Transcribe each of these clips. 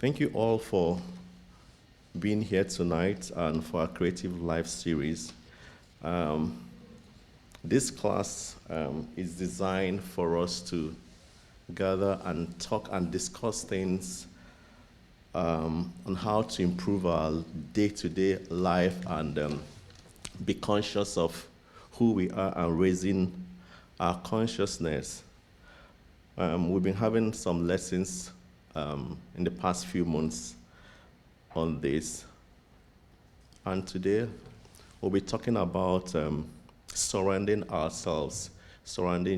Thank you all for being here tonight and for our Creative Life series. This class is designed for us to gather and talk and discuss things on how to improve our day-to-day life and be conscious of who we are and raising our consciousness. We've been having some lessons in the past few months on this. And today, we'll be talking about surrounding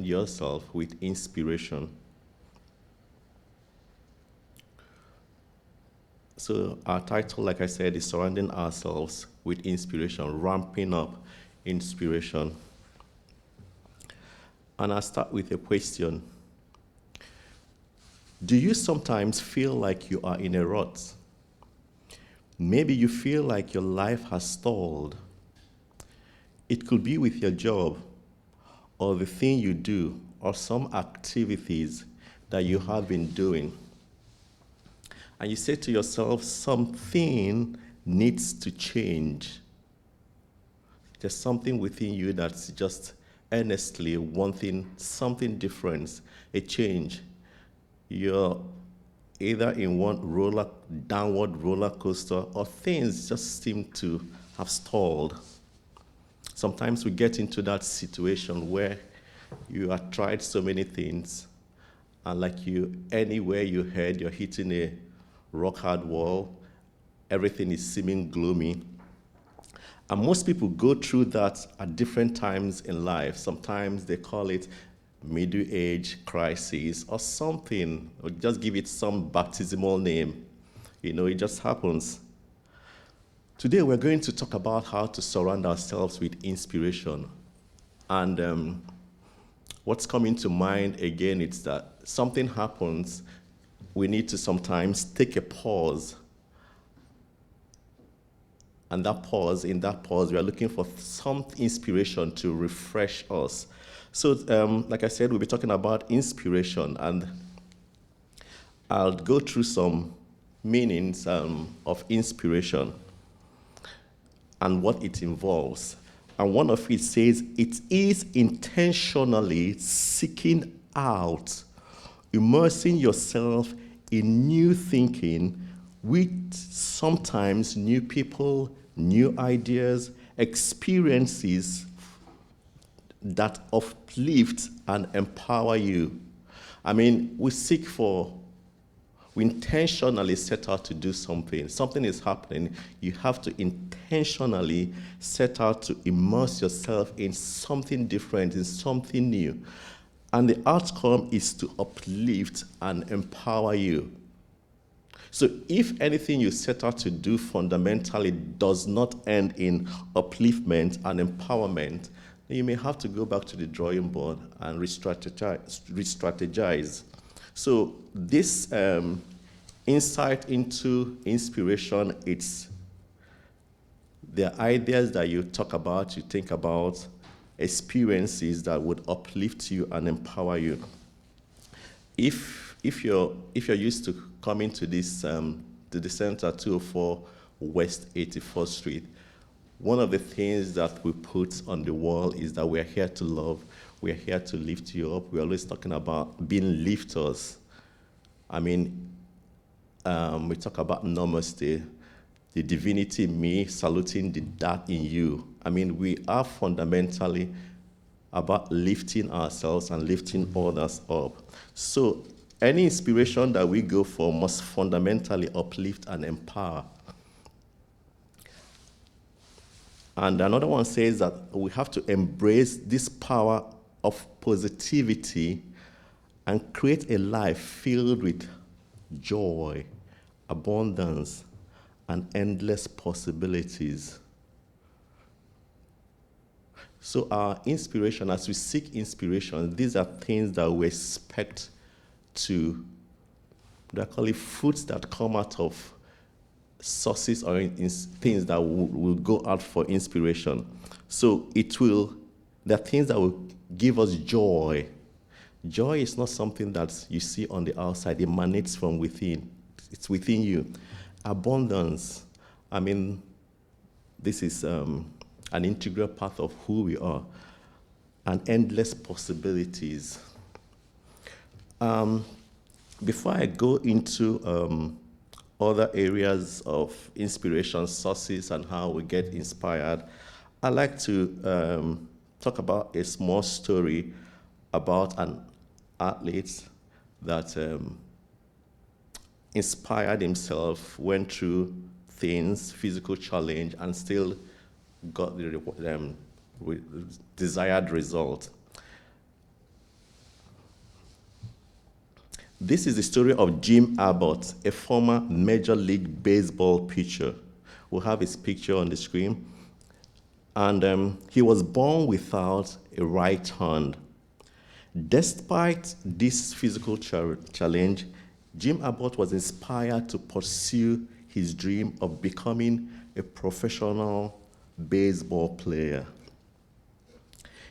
yourself with inspiration. So our title, like I said, is Surrounding Ourselves with Inspiration, Ramping Up Inspiration. And I'll start with a question. Do you sometimes feel like you are in a rut? Maybe you feel like your life has stalled. It could be with your job, or the thing you do, or some activities that you have been doing. And you say to yourself, something needs to change. There's something within you that's just earnestly wanting something different, a change. You're either in one downward roller coaster, or things just seem to have stalled. Sometimes we get into that situation where you have tried so many things, and anywhere you head, you're hitting a rock-hard wall. Everything is seeming gloomy. And most people go through that at different times in life. Sometimes they call it middle age crisis or something, or just give it some baptismal name. It just happens. Today we're going to talk about how to surround ourselves with inspiration. And what's coming to mind again is that something happens, we need to sometimes take a pause. And in that pause, we are looking for some inspiration to refresh us. So, like I said, we'll be talking about inspiration, and I'll go through some meanings of inspiration and what it involves. And one of it says, it is intentionally seeking out, immersing yourself in new thinking with sometimes new people, new ideas, experiences that uplift and empower you. We intentionally set out to do something. Something is happening. You have to intentionally set out to immerse yourself in something different, in something new. And the outcome is to uplift and empower you. So if anything you set out to do fundamentally does not end in upliftment and empowerment, then you may have to go back to the drawing board and re-strategize. So this insight into inspiration, it's the ideas that you talk about, you think about, experiences that would uplift you and empower you. If you're used to coming to this to the center 204 West 84th Street, one of the things that we put on the wall is that we're here to love, we're here to lift you up. We're always talking about being lifters. We talk about namaste, the divinity in me saluting the that in you. We are fundamentally about lifting ourselves and lifting others up. So any inspiration that we go for must fundamentally uplift and empower. And another one says that we have to embrace this power of positivity and create a life filled with joy, abundance, and endless possibilities. So our inspiration, as we seek inspiration, these are things that we expect to, they call it fruits that come out of sources or things that will go out for inspiration. So there are things that will give us joy. Joy is not something that you see on the outside. It emanates from within. It's within you. Abundance. I mean, this is an integral part of who we are. And endless possibilities. Before I go into other areas of inspiration, sources, and how we get inspired, I'd like to talk about a small story about an athlete that inspired himself, went through things, physical challenge, and still got the desired result. This is the story of Jim Abbott, a former Major League Baseball pitcher. We'll have his picture on the screen. And he was born without a right hand. Despite this physical challenge, Jim Abbott was inspired to pursue his dream of becoming a professional baseball player.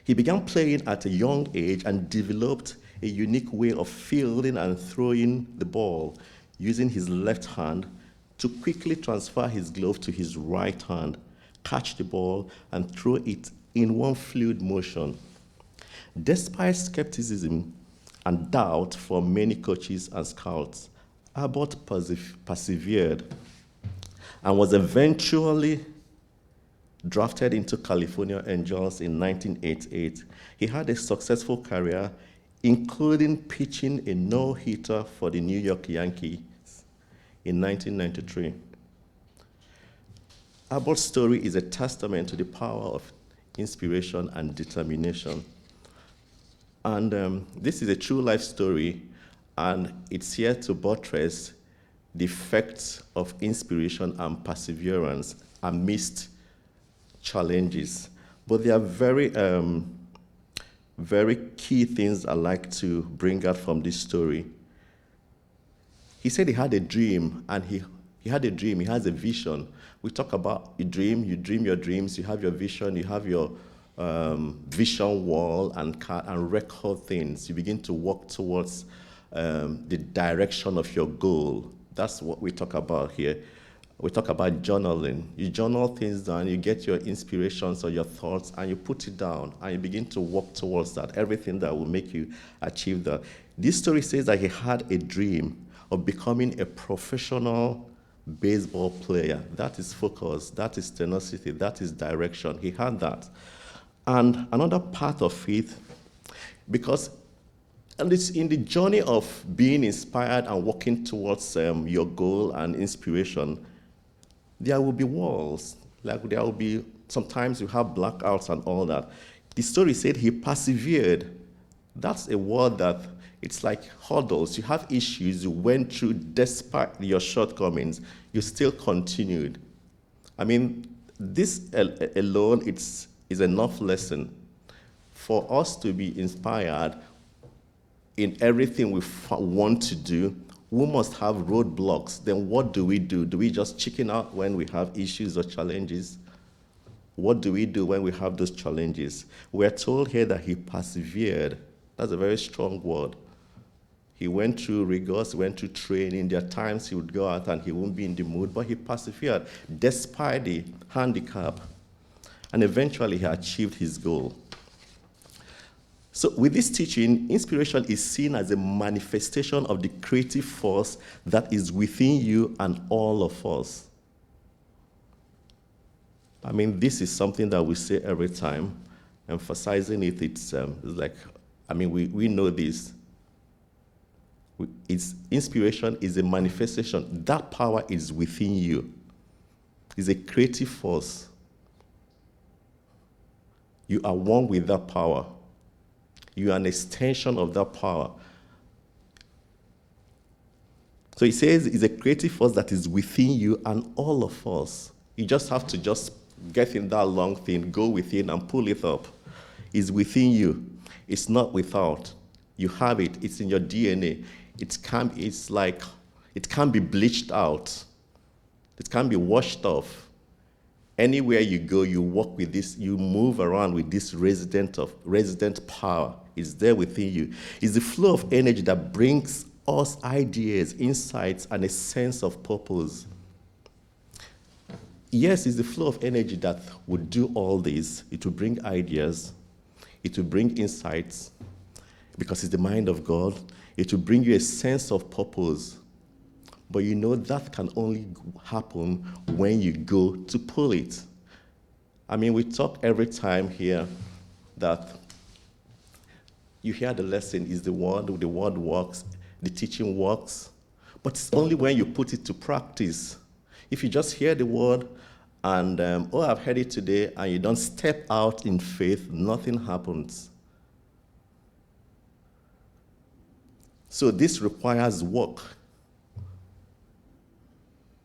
He began playing at a young age and developed a unique way of fielding and throwing the ball using his left hand to quickly transfer his glove to his right hand, catch the ball, and throw it in one fluid motion. Despite skepticism and doubt from many coaches and scouts, Abbott persevered and was eventually drafted into California Angels in 1988. He had a successful career, including pitching a no-hitter for the New York Yankees in 1993. Abbott's story is a testament to the power of inspiration and determination. And this is a true life story, and it's here to buttress the effects of inspiration and perseverance amidst challenges. But there are very key things I like to bring out from this story. He said he had a dream, and he had a dream, he has a vision. We talk about you dream your dreams, you have your vision, you have your vision wall and record things. You begin to walk towards the direction of your goal. That's what we talk about here. We talk about journaling. You journal things down, you get your inspirations or your thoughts, and you put it down, and you begin to walk towards that, everything that will make you achieve that. This story says that he had a dream of becoming a professional baseball player. That is focus, that is tenacity, that is direction. He had that. And another part of it, because and it's in the journey of being inspired and walking towards your goal and inspiration, there will be walls. Like there will be, sometimes you have blackouts and all that. The story said he persevered. That's a word that it's like hurdles. You have issues you went through despite your shortcomings. You still continued. I mean, this alone is enough lesson for us to be inspired in everything we want to do. We must have roadblocks. Then what do we do? Do we just chicken out when we have issues or challenges? What do we do when we have those challenges? We're told here that he persevered. That's a very strong word. He went through rigors, went through training. There are times he would go out and he wouldn't be in the mood, but he persevered despite the handicap. And eventually he achieved his goal. So with this teaching, inspiration is seen as a manifestation of the creative force that is within you and all of us. I mean, this is something that we say every time. Emphasizing it, it's like, I mean, we know this. Inspiration is a manifestation. That power is within you. It's a creative force. You are one with that power. You are an extension of that power. So he says it's a creative force that is within you and all of us. You just have to just get in that long thing, go within and pull it up. It's within you. It's not without. You have it. It's in your DNA. It can't be bleached out. It can't be washed off. Anywhere you go, you walk with this, you move around with this resident power. It's there within you. It's the flow of energy that brings us ideas, insights, and a sense of purpose. Yes, it's the flow of energy that would do all this. It will bring ideas. It will bring insights, because it's the mind of God. It will bring you a sense of purpose. But you know that can only happen when you go to pull it. I mean, we talk every time here that you hear the lesson is the word works, the teaching works, but it's only when you put it to practice. If you just hear the word and, I've heard it today, and you don't step out in faith, nothing happens. So this requires work.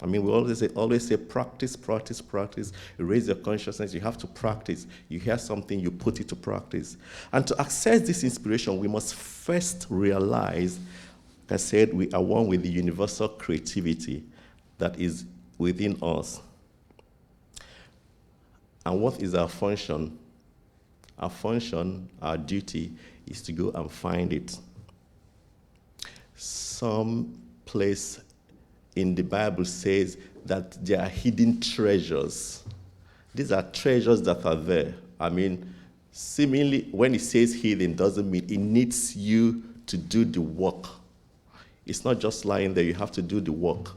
I mean, we always say practice, practice, practice. Raise your consciousness. You have to practice. You hear something, you put it to practice. And to access this inspiration, we must first realize, like I said, we are one with the universal creativity that is within us. And what is our function? Our function, our duty, is to go and find it. Some place in the Bible says that there are hidden treasures. These are treasures that are there. I mean, seemingly, when it says hidden, doesn't mean it needs you to do the work. It's not just lying there, you have to do the work.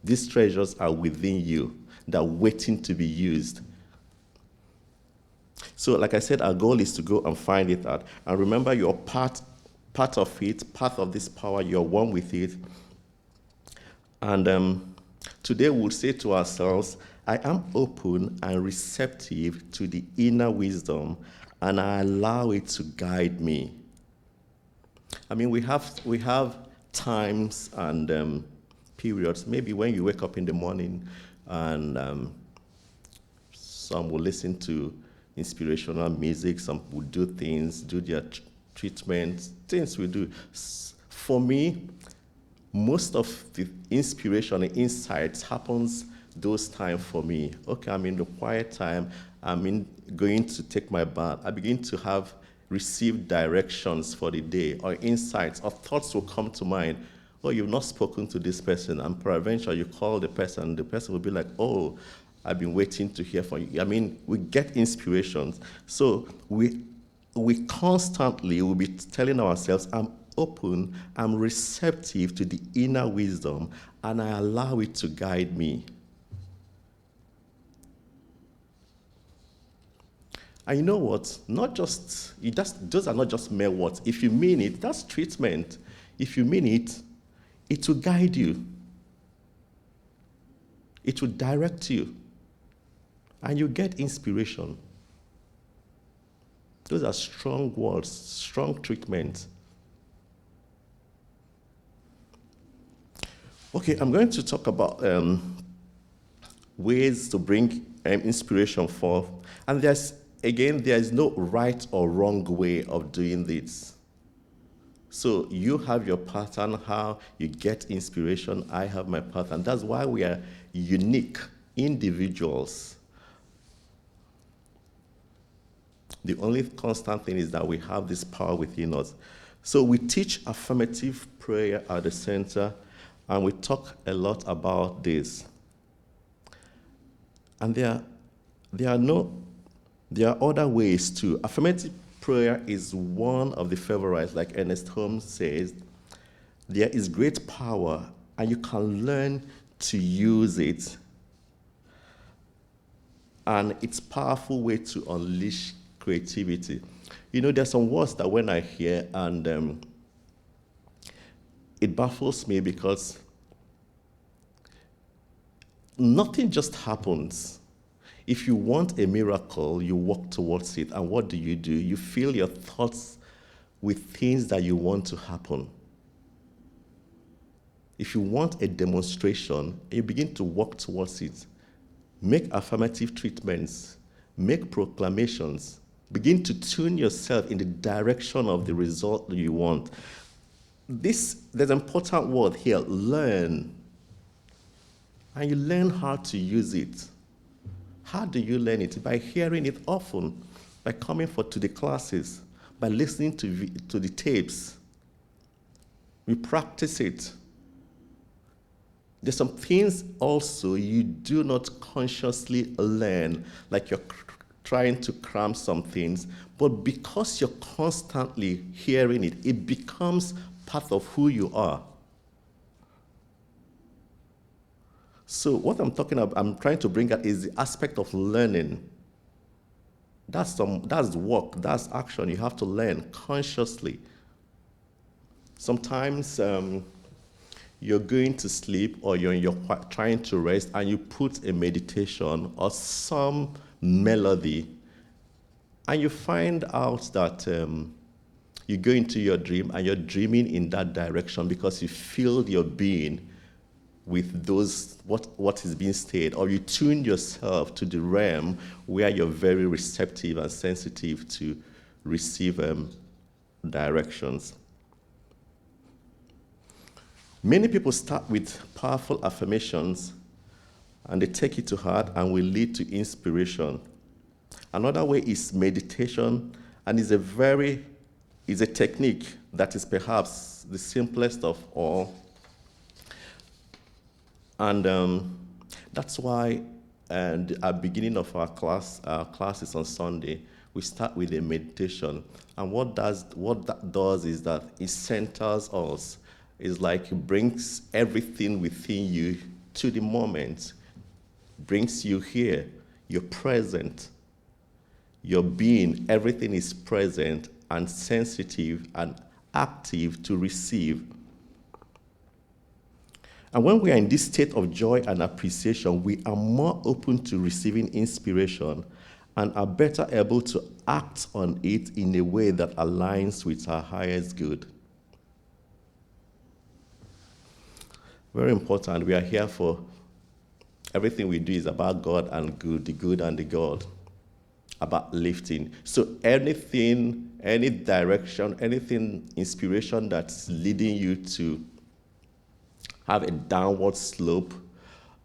These treasures are within you. They're waiting to be used. So, like I said, our goal is to go and find it out. And remember, you're part of it, part of this power, you're one with it. And today we'll say to ourselves, I am open and receptive to the inner wisdom, and I allow it to guide me. I mean, we have times and periods, maybe when you wake up in the morning and some will listen to inspirational music, some will do things, do their treatments, things we do. For me, most of the inspiration and insights happens those times for me. Okay, I'm in the quiet time, going to take my bath. I begin to receive directions for the day, or insights, or thoughts will come to mind. Oh, you've not spoken to this person, and peradventure you call the person will be like, oh, I've been waiting to hear from you. I mean, we get inspirations. So we constantly will be telling ourselves, I'm open, I'm receptive to the inner wisdom, and I allow it to guide me. And you know what? Those are not just mere words. If you mean it, that's treatment. If you mean it, it will guide you. It will direct you. And you get inspiration. Those are strong words, strong treatment. Okay, I'm going to talk about ways to bring inspiration forth. And there is no right or wrong way of doing this. So you have your pattern, how you get inspiration. I have my pattern. That's why we are unique individuals. The only constant thing is that we have this power within us. So we teach affirmative prayer at the center, and we talk a lot about this. And there are other ways too. Affirmative prayer is one of the favorites, like Ernest Holmes says. There is great power, and you can learn to use it. And it's a powerful way to unleash creativity. You know, there's some words that when I hear, and it baffles me, because nothing just happens. If you want a miracle, you walk towards it. And what do? You fill your thoughts with things that you want to happen. If you want a demonstration, you begin to walk towards it. Make affirmative treatments. Make proclamations. Begin to tune yourself in the direction of the result that you want. There's an important word here, learn. And you learn how to use it. How do you learn it? By hearing it often, by coming to the classes, by listening to the tapes. We practice it. There's some things also you do not consciously learn, like you're trying to cram some things, but because you're constantly hearing it, it becomes part of who you are. So what I'm trying to bring out is the aspect of learning. That's work, that's action. You have to learn consciously. Sometimes you're going to sleep or you're trying to rest and you put a meditation or some melody and you find out that you go into your dream and you're dreaming in that direction because you filled your being with what is being stated, or you tune yourself to the realm where you're very receptive and sensitive to receive directions. Many people start with powerful affirmations and they take it to heart and will lead to inspiration. Another way is meditation, and is a technique that is perhaps the simplest of all. And that's why at the beginning of our classes on Sunday, we start with a meditation. And what that does is that it centers us. It's like it brings everything within you to the moment, brings you here, you're present, your being, everything is present and sensitive and active to receive. And when we are in this state of joy and appreciation, we are more open to receiving inspiration and are better able to act on it in a way that aligns with our highest good. Very important. We are here for everything we do is about God and good, the good and the God, about lifting. So anything, any direction, anything, inspiration that's leading you to have a downward slope,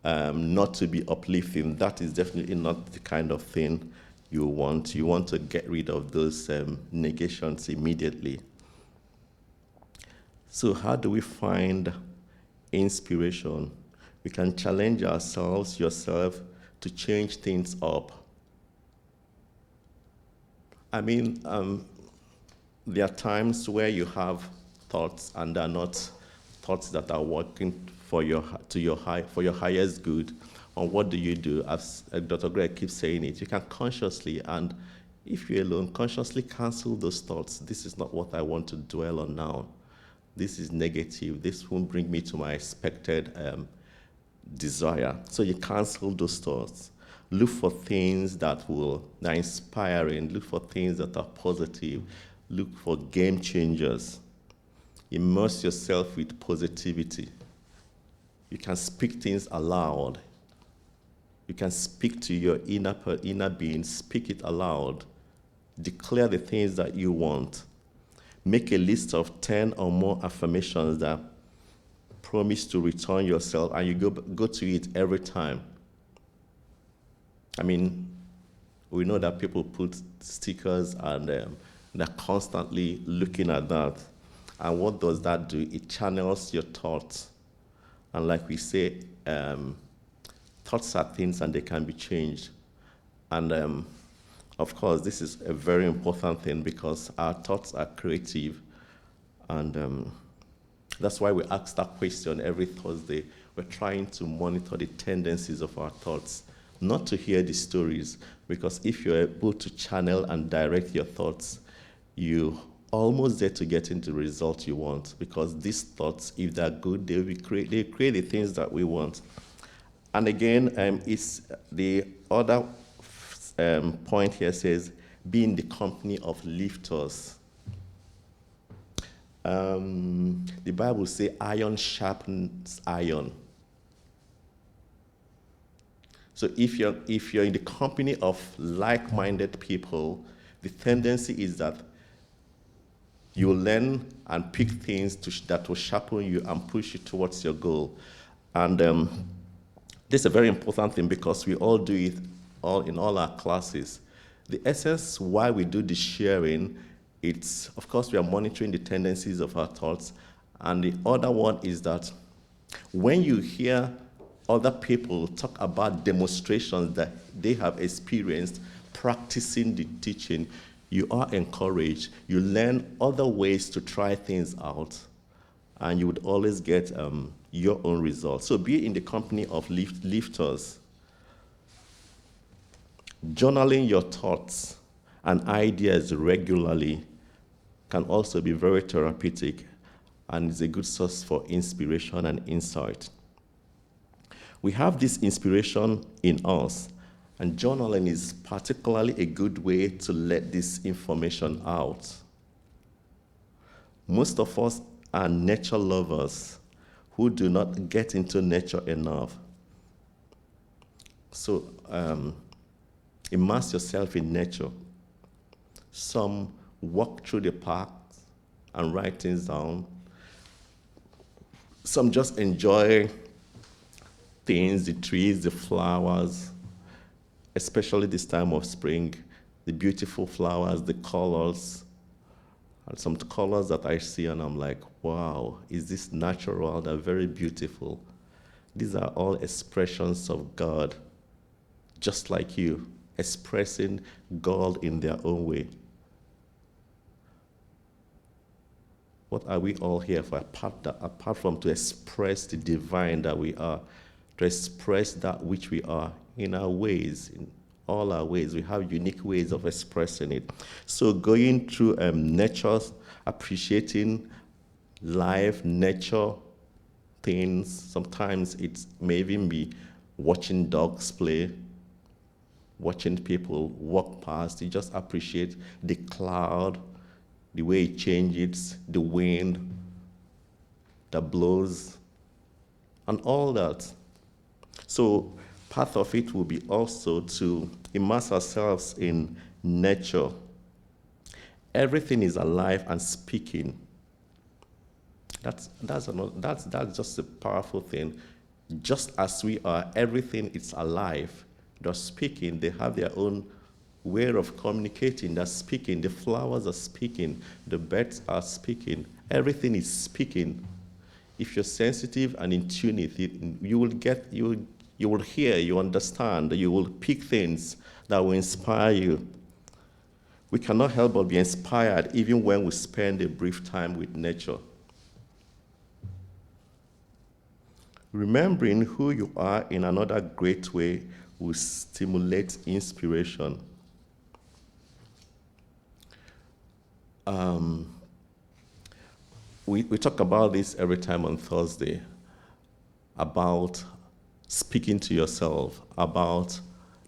not to be uplifting, that is definitely not the kind of thing you want. You want to get rid of those negations immediately. So how do we find inspiration? We can challenge ourselves, yourself, to change things up. I mean, there are times where you have thoughts and they're not thoughts that are working for your highest good. And what do you do? As Dr. Gray keeps saying it, you can consciously, and if you're alone, consciously cancel those thoughts. This is not what I want to dwell on now. This is negative. This won't bring me to my expected desire. So you cancel those thoughts. Look for things that are inspiring. Look for things that are positive. Look for game changers. Immerse yourself with positivity. You can speak things aloud. You can speak to your inner being. Speak it aloud. Declare the things that you want. Make a list of 10 or more affirmations that promise to return yourself, and you go to it every time. I mean, we know that people put stickers and they're constantly looking at that. And what does that do? It channels your thoughts. And like we say, thoughts are things and they can be changed. And of course, this is a very important thing because our thoughts are creative. And that's why we ask that question every Thursday. We're trying to monitor the tendencies of our thoughts, not to hear the stories, because if you're able to channel and direct your thoughts, you almost there to get into the result you want, because these thoughts, if they're good, they create the things that we want. And again, it's the other point here says, be in the company of lifters. The Bible says, iron sharpens iron. So if you're in the company of like-minded people, the tendency is that you will learn and pick things that will sharpen you and push you towards your goal. And this is a very important thing because we all do it in all our classes. The essence why we do the sharing, it's, of course, we are monitoring the tendencies of our thoughts, And the other one is that when you hear other people talk about demonstrations that they have experienced practicing the teaching, you are encouraged. You learn other ways to try things out, and you would always get your own results. So be in the company of lifters. Journaling your thoughts and ideas regularly can also be very therapeutic and is a good source for inspiration and insight. We have this inspiration in us, and journaling is particularly a good way to let this information out. Most of us are nature lovers who do not get into nature enough. So immerse yourself in nature. Some walk through the parks and write things down. Some just enjoy things, the trees, the flowers, especially this time of spring, the beautiful flowers, the colors, and some colors that I see and I'm like, wow, is this natural? They're very beautiful. These are all expressions of God, just like you, expressing God in their own way. What are we all here for, apart from to express the divine that we are, to express that which we are in our ways, in all our ways. We have unique ways of expressing it. So going through nature, appreciating life, nature, things. Sometimes it may even be watching dogs play, watching people walk past. You just appreciate the cloud, the way it changes, the wind that blows, and all that. So part of it will be also to immerse ourselves in nature. Everything is alive and speaking. That's just a powerful thing. Just as we are, everything is alive. They're speaking. They have their own way of communicating. They're speaking. The flowers are speaking. The birds are speaking. Everything is speaking. If you're sensitive and in tune with it, you will hear, you understand, you will pick things that will inspire you. We cannot help but be inspired even when we spend a brief time with nature. Remembering who you are in another great way will stimulate inspiration. We talk about this every time on Thursday, about speaking to yourself, about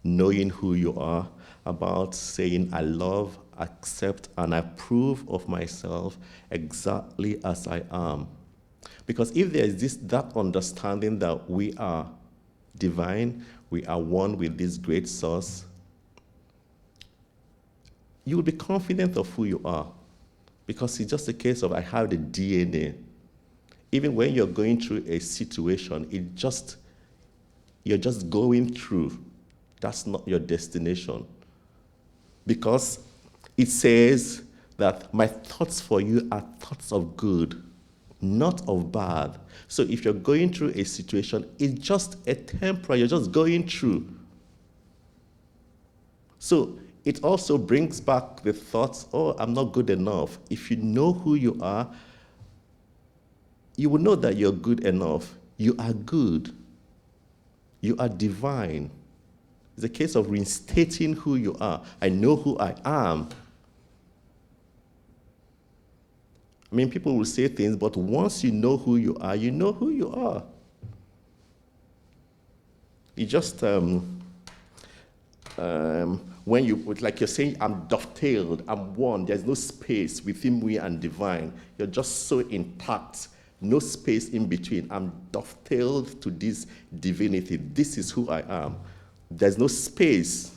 knowing who you are, about saying, I love, accept, and approve of myself exactly as I am. Because if there is that understanding that we are divine, we are one with this great source, you will be confident of who you are. Because it's just a case of I have the DNA. Even when you're going through a situation, you're just going through. That's not your destination. Because it says that my thoughts for you are thoughts of good, not of bad. So if you're going through a situation, it's just a temporary, you're just going through. So it also brings back the thoughts, oh, I'm not good enough. If you know who you are, you will know that you're good enough. You are good. You are divine. It's a case of reinstating who you are. I know who I am. I mean, people will say things, but once you know who you are, you know who you are. You just, when like you're saying, I'm dovetailed, I'm one, there's no space between me and divine. You're just so intact, no space in between. I'm dovetailed to this divinity. This is who I am. There's no space.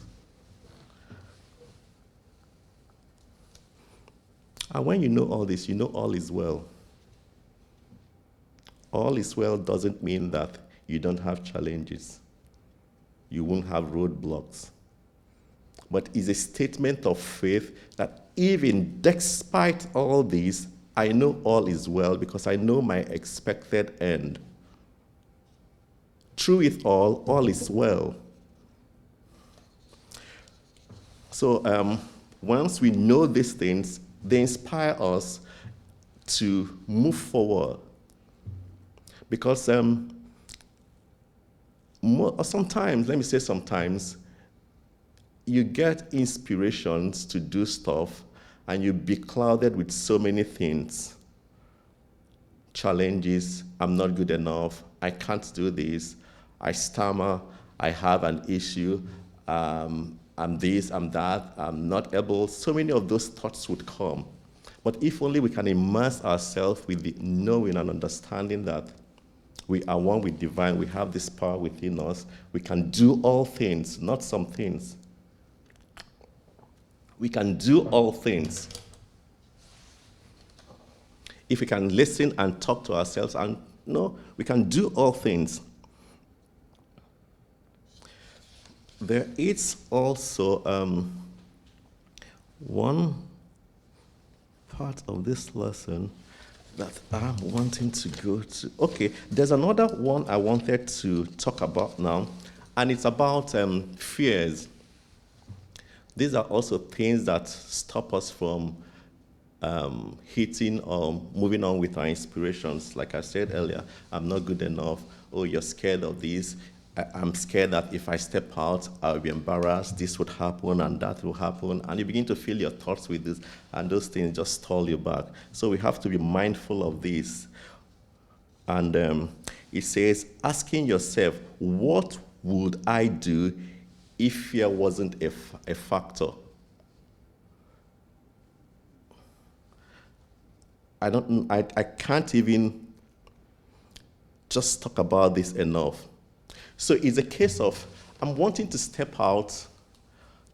And when you know all this, you know all is well. All is well doesn't mean that you don't have challenges. You won't have roadblocks. But it's a statement of faith that even despite all this, I know all is well because I know my expected end. Through it all is well. So once we know these things, they inspire us to move forward. Because sometimes, let me say sometimes, you get inspirations to do stuff and you be clouded with so many things. Challenges, I'm not good enough, I can't do this, I stammer, I have an issue, I'm this, I'm that, I'm not able. So many of those thoughts would come. But if only we can immerse ourselves with the knowing and understanding that we are one with divine, we have this power within us, we can do all things, not some things. We can do all things. If we can listen and talk to ourselves and know, we can do all things. There is also one part of this lesson that I'm wanting to go to. Okay, there's another one I wanted to talk about now, and it's about fears. These are also things that stop us from hitting or moving on with our inspirations. Like I said earlier, I'm not good enough. Oh, you're scared of this. I'm scared that if I step out, I'll be embarrassed. This would happen and that will happen. And you begin to fill your thoughts with this, and those things just stall you back. So we have to be mindful of this. And it says, asking yourself, what would I do if fear wasn't a factor? I can't even just talk about this enough. So it's a case of, I'm wanting to step out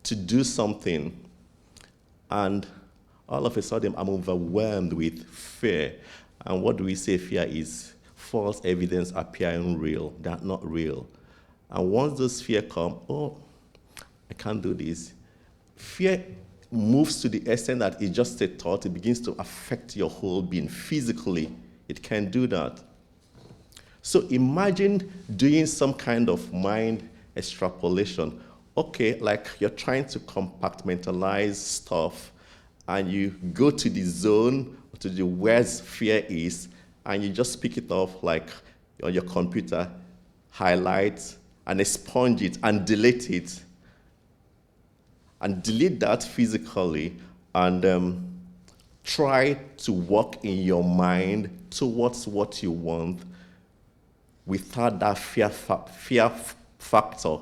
to do something, and all of a sudden I'm overwhelmed with fear. And what do we say fear is? False evidence appearing real. They're not real. And once those fears come, oh, I can't do this. Fear moves to the extent that it's just a thought. It begins to affect your whole being physically. It can do that. So imagine doing some kind of mind extrapolation. Okay, like you're trying to compartmentalize stuff, and you go to the zone, to the where fear is, and you just pick it up like on your computer, highlight, and expunge it, and delete it. And delete that physically, and try to walk in your mind towards what you want without that fear factor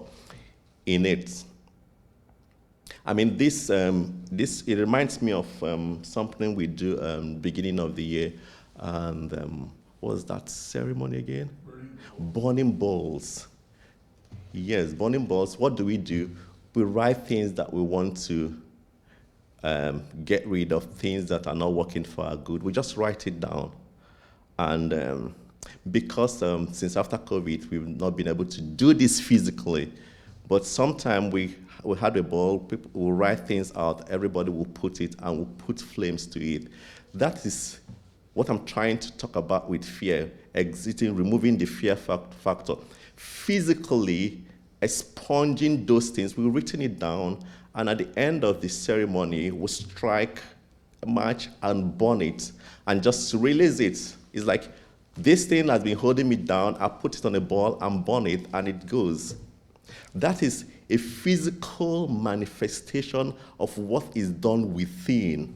in it. I mean, this it reminds me of something we do beginning of the year, and what was that ceremony again? Burning balls. Yes, burning balls. What do? We write things that we want to get rid of, things that are not working for our good. We just write it down. And because since after COVID, we've not been able to do this physically, but sometime we had a ball, people will write things out, everybody will put it, and will put flames to it. That is what I'm trying to talk about with fear, removing the fear factor. Physically, expunging those things, we've written it down, and at the end of the ceremony, we'll strike a match and burn it, and just release it. It's like, this thing has been holding me down, I put it on a ball and burn it, and it goes. That is a physical manifestation of what is done within.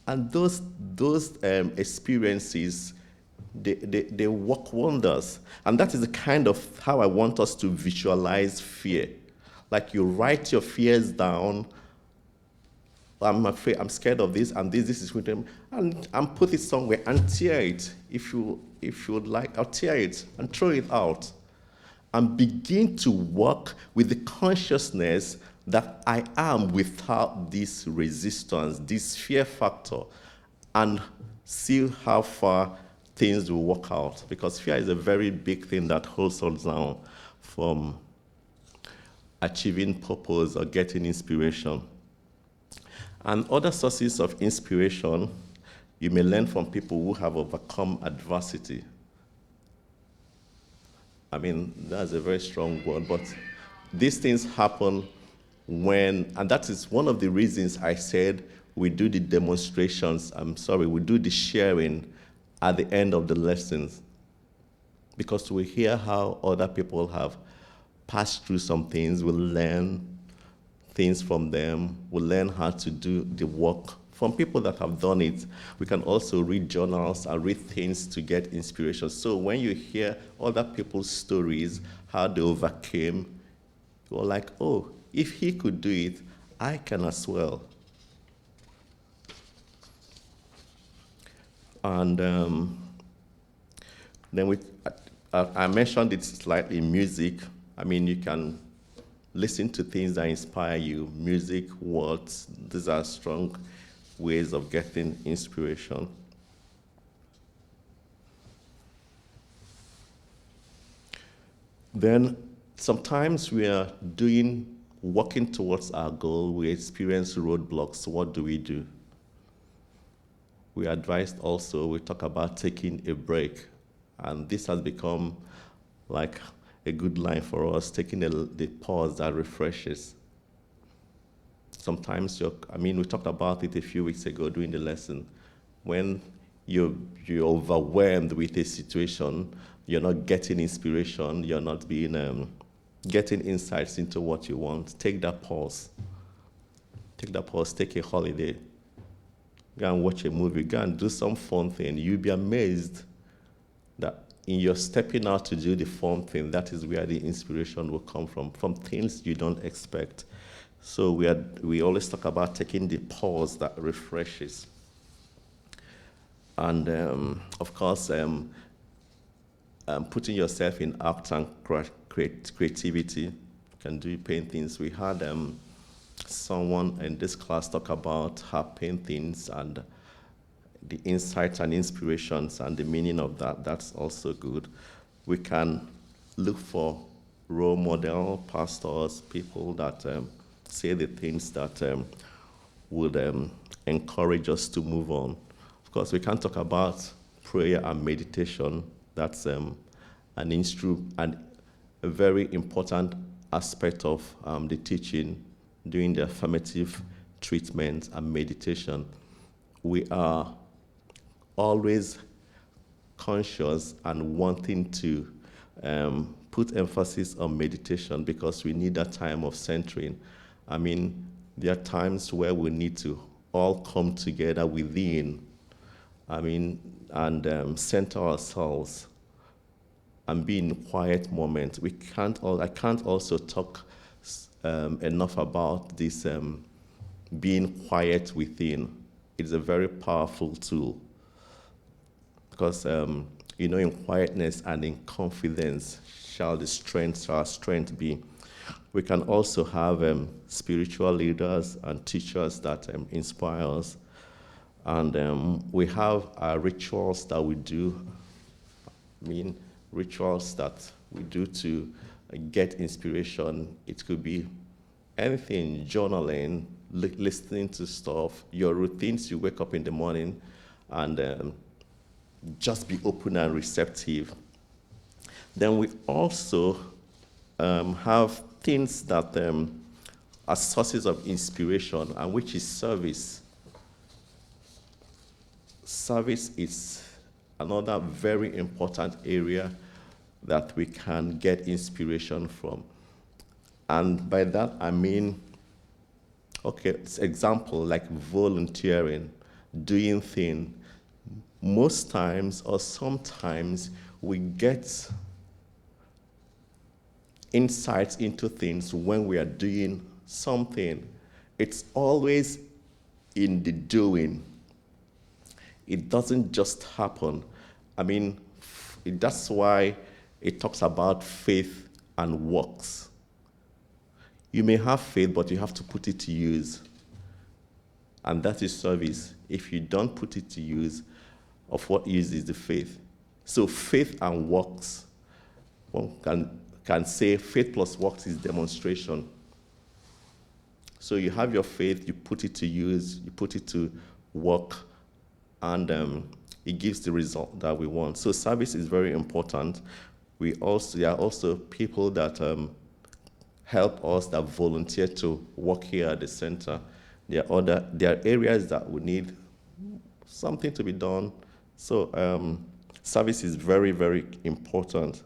And those experiences, they work wonders. And that is the kind of how I want us to visualize fear. Like you write your fears down. I'm afraid, I'm scared of this, and this is with them, and put it somewhere and tear it. If you would like, I'll tear it and throw it out. And begin to work with the consciousness that I am without this resistance, this fear factor, and see how far things will work out. Because fear is a very big thing that holds us down from achieving purpose or getting inspiration. And other sources of inspiration You may learn from people who have overcome adversity. I mean, that's a very strong word, but these things happen and that is one of the reasons I said we do the demonstrations, we do the sharing at the end of the lessons, because we hear how other people have passed through some things, we learn things from them, we learn how to do the work from people that have done it. We can also read journals and read things to get inspiration. So when you hear other people's stories, how they overcame, you're like, oh, if he could do it, I can as well. And then I mentioned it slightly, music. I mean, you can listen to things that inspire you. Music, words, these are strong ways of getting inspiration. Then sometimes we are working towards our goal, we experience roadblocks. What do? We advised also, we talk about taking a break. And this has become like a good line for us, taking the pause that refreshes. Sometimes we talked about it a few weeks ago during the lesson. When you're overwhelmed with a situation, you're not getting inspiration, you're not getting insights into what you want. Take that pause. Take a holiday. Go and watch a movie, go and do some fun thing. You'll be amazed that in your stepping out to do the fun thing, that is where the inspiration will come from things you don't expect. So we always talk about taking the pause that refreshes. And of course, putting yourself in art and creativity. You can do paintings. We had someone in this class talk about her paintings and the insights and inspirations and the meaning of that. That's also good. We can look for role model pastors, people that say the things that would encourage us to move on. Of course, we can talk about prayer and meditation. That's a very important aspect of the teaching during the affirmative treatment and meditation. We are always conscious and wanting to put emphasis on meditation because we need that time of centering. I mean, there are times where we need to all come together within, and center ourselves and be in quiet moments. I can't also talk enough about this being quiet within. It's a very powerful tool because, in quietness and in confidence shall our strength be. We can also have spiritual leaders and teachers that inspire us. And we have our rituals that we do. Rituals that we do to get inspiration. It could be anything, journaling, listening to stuff, your routines. You wake up in the morning and just be open and receptive. Then we also have things that are sources of inspiration, and which is service. Service is another very important area that we can get inspiration from. And by that, I mean, example, like volunteering, doing things. Most times or sometimes we get insights into things when we are doing something. It's always in the doing. It doesn't just happen. That's why it talks about faith and works. You may have faith, but you have to put it to use. And that is service. If you don't put it to use, of what use is the faith? So faith and works, one can say faith plus works is demonstration. So you have your faith, you put it to use, you put it to work, and it gives the result that we want. So service is very important. There are also people that help us, that volunteer to work here at the center. There are areas that we need something to be done. So service is very, very important.